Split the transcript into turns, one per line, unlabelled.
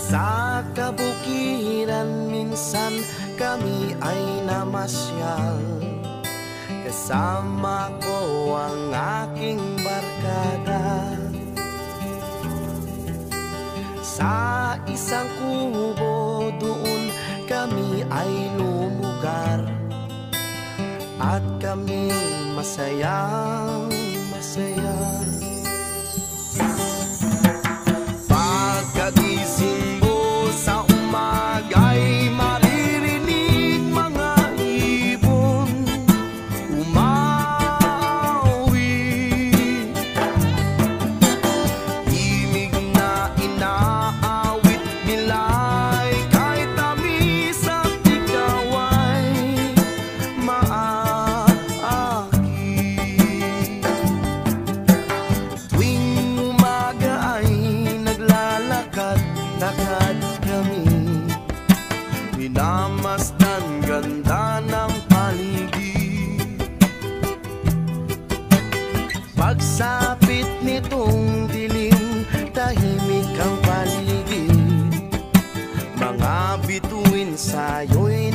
Sa kabukiran minsan kami ay namasyal, kasama ko ang aking barkada. Sa isang kubo doon kami ay lumugar, at kami masayang masaya. Pagkagising mo sa umaga'y maririnig mga ibon umawi. Himig na inaawit nila'y kahit tamis at ikaw ay maakit. Tuwing umaga ay naglalakad-lakad kami, minamasdan ganda ng paligid. Pagsapit nitong dilim, tahimik ang paligid. Mga bituin sa'yo'y